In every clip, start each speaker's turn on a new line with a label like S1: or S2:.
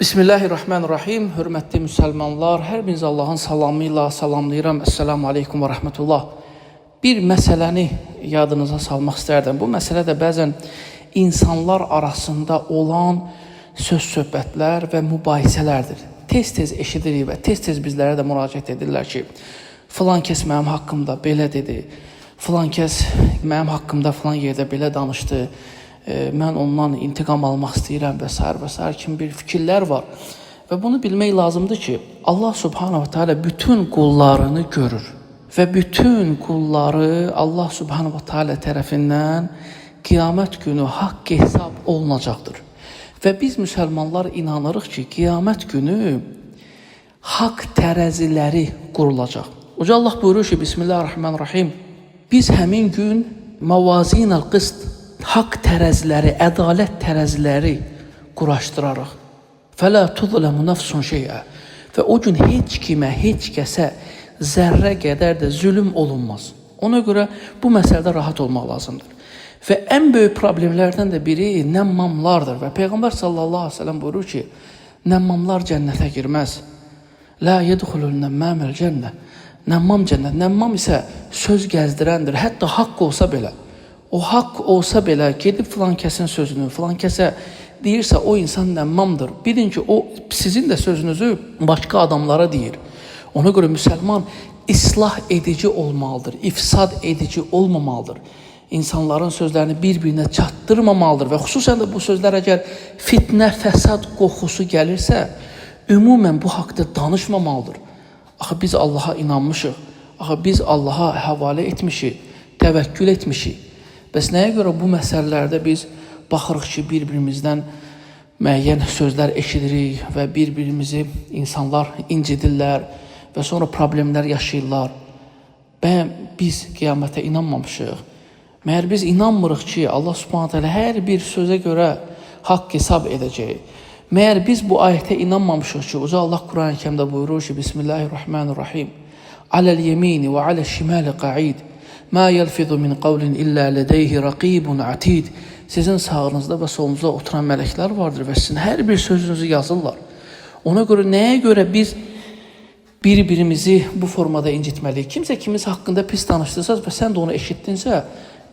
S1: Bismillahirrahmanirrahim. Hörmətli müsəlmanlar, hər birinizi Allahın salamı ilə salamlayıram. Esselamu aleykum və rəhmətullah. Bir məsələni yadınıza salmaq istərdim. Bu məsələ də bəzən insanlar arasında olan söz-söhbətlər və mübahisələrdir. Tez-tez eşidirik və tez-tez bizlərə də müraciət edirlər ki, filan kəs mənim haqqımda belə dedi, filan kəs mənim haqqımda filan yerdə belə danışdı, mən ondan intiqam almaq istəyirəm və s. kimi bir fikirlər var. Və bunu bilmək lazımdır ki, Allah subhanahu wa ta'ala bütün qullarını görür. Və bütün qulları Allah subhanahu wa ta'ala tərəfindən qiyamət günü haqq hesab olunacaqdır. Və biz müsəlmanlar inanırıq ki, qiyamət günü haqq tərəziləri qurulacaq. Uca Allah buyurur ki, Bismillahirrahmanirrahim, biz həmin gün mavazinəl qist, haqq tərəziləri, ədalət tərəziləri quraşdırarıq. Fələ tuzləmu nəfsun şeyə. Və o gün heç kimə, heç kəsə zərrə qədər də zülüm olunmaz. Ona görə bu məsələdə rahat olmaq lazımdır. Və ən böyük problemlərdən də biri nəmmamlardır. Və Peyğəmbər sallallahu aleyhi ve sellem buyurur ki, nəmmamlar cənnətə girməz. Lə yedxulul nəmməməl cənnə. Nəmmam cənnət. Nəmmam isə söz gəzdirəndir. Hətta haqq olsa belə. O haqq olsa belə gedib filan kəsin sözünü, filan kəsə deyirsə o insan nəmmamdır. Bilin ki, o sizin də sözünüzü başqa adamlara deyir. Ona görə müsəlman islah edici olmalıdır, ifsad edici olmamalıdır. İnsanların sözlərini bir-birinə çatdırmamalıdır və xüsusən də bu sözlər əgər fitnə, fəsad qoxusu gəlirsə, ümumən bu haqda danışmamalıdır. Axı biz Allaha inanmışıq, axı biz Allaha həvalə etmişik, təvəkkül etmişik. Bəs nəyə görə bu məsələlərdə biz baxırıq ki, bir-birimizdən müəyyən sözlər eşidirik və bir-birimizi insanlar incidirlər və sonra problemlər yaşayırlar. Bəyəm biz qiyamətə inanmamışıq. Məyər biz inanmırıq ki, Allah subhanahu teala hər bir sözə görə haqq hesab edəcək. Məyər biz bu ayətə inanmamışıq ki, Uca Allah Quran-ı Kərimdə buyurur ki, Bismillahirrahmanirrahim, Aləl yemini və aləl şimali qa'id. Mə yəlfizu min qavlin illə lədeyhi raqibun atid. Sizin sağınızda və solunuzda oturan mələklər vardır və sizin hər bir sözünüzü yazırlar. Ona görə nəyə görə biz bir-birimizi bu formada incitməliyik? Kimsə kimiz haqqında pis danışdırsa və sən də onu eşitdinsə,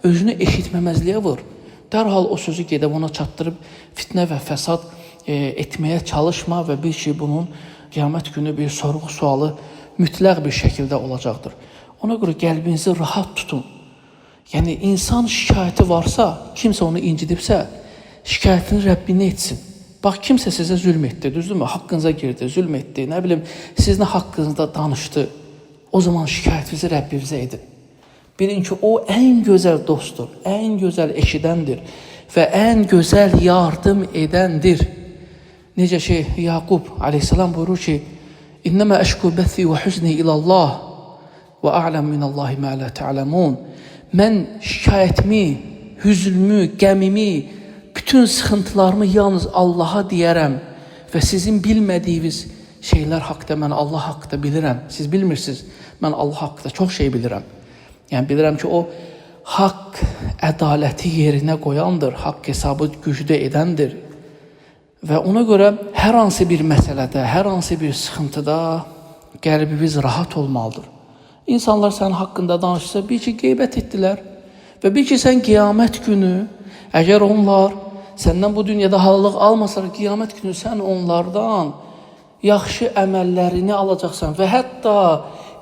S1: özünü eşitməməzliyə vur. Dərhal o sözü gedib ona çatdırıb fitnə və fəsad etməyə çalışma və bil ki, bunun qiyamət günü bir sorğu sualı mütləq bir şəkildə olacaqdır. Ona görə qəlbinizi rahat tutun. Yəni, insan şikayəti varsa, kimsə onu incidibsə, şikayətini Rəbbinə etsin. Bax, kimsə sizə zülm etdi, düzdürmü? Haqqınıza girdi, zülm etdi, nə bilim, sizin haqqınızda danışdı. O zaman şikayətinizi Rəbbinizə edin. Bilin ki, o ən gözəl dostdur, ən gözəl eşidəndir və ən gözəl yardım edəndir. Necə ki, Yaqub aleyhissalam buyurur ki, İnnəmə əşku bəthi və hüzni ilallah və a'lam minallahi mə lə ta'lamun. Mən şikayətimi, hüzünümü, qəmimi, bütün sıxıntılarımı yalnız Allaha deyərəm və sizin bilmədiyiniz şeylər haqqda mən Allah haqqda bilirəm. Siz bilmirsiniz, mən Allah haqqda çox şey bilirəm. Yəni bilirəm ki, o haqq, ədaləti yerinə qoyandır, haqq hesabı gücdə edəndir. Və ona görə hər hansı bir məsələdə, hər hansı bir sıxıntıda qəlbimiz rahat olmalıdır. İnsanlar sənin haqqında danışsa, bil ki, qeybət etdilər və bil ki, sən qiyamət günü, əgər onlar səndən bu dünyada halılıq almasalar, qiyamət günü sən onlardan yaxşı əməllərini alacaqsan və hətta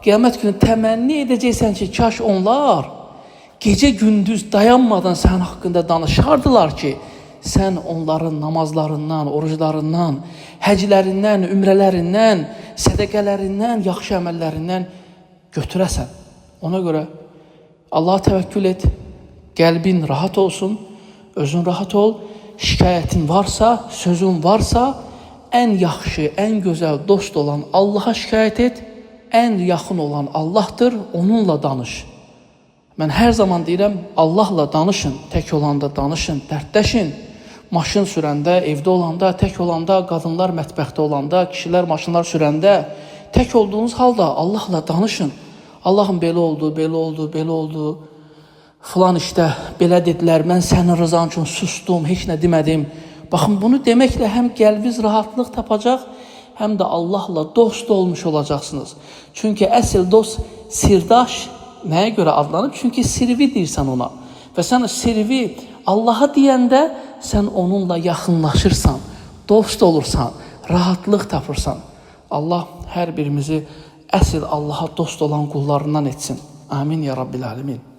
S1: qiyamət günü təmənni edəcəksən ki, kaş onlar gecə-gündüz dayanmadan sənin haqqında danışardılar ki, sən onların namazlarından, oruclarından, həclərindən, ümrələrindən, sədəqələrindən, yaxşı əməllərindən götürəsən. Ona görə Allaha təvəkkül et, qəlbin rahat olsun, özün rahat ol, şikayətin varsa, sözün varsa, ən yaxşı, ən gözəl dost olan Allaha şikayət et, ən yaxın olan Allahdır, onunla danış. Mən hər zaman deyirəm, Allahla danışın, tək olanda danışın, dərdləşin. Maşın sürəndə, evdə olanda, tək olanda, qadınlar mətbəxdə olanda, kişilər maşınlar sürəndə, tək olduğunuz halda Allahla danışın. Allahım belə oldu, belə oldu, belə oldu. Filan işdə belə dedilər, mən sənin rızan üçün sustum, heç nə demədim. Baxın, bunu deməklə həm qəlbiniz rahatlıq tapacaq, həm də Allahla dost olmuş olacaqsınız. Çünki əsl dost sirdaş nəyə görə adlanıb? Çünki sirvi deyirsən ona. Və sən sirvi Allaha deyəndə sən onunla yaxınlaşırsan, dost olursan, rahatlıq tapırsan. Allah hər birimizi əsl Allaha dost olan qullarından etsin. Amin ya Rabbil Alemin.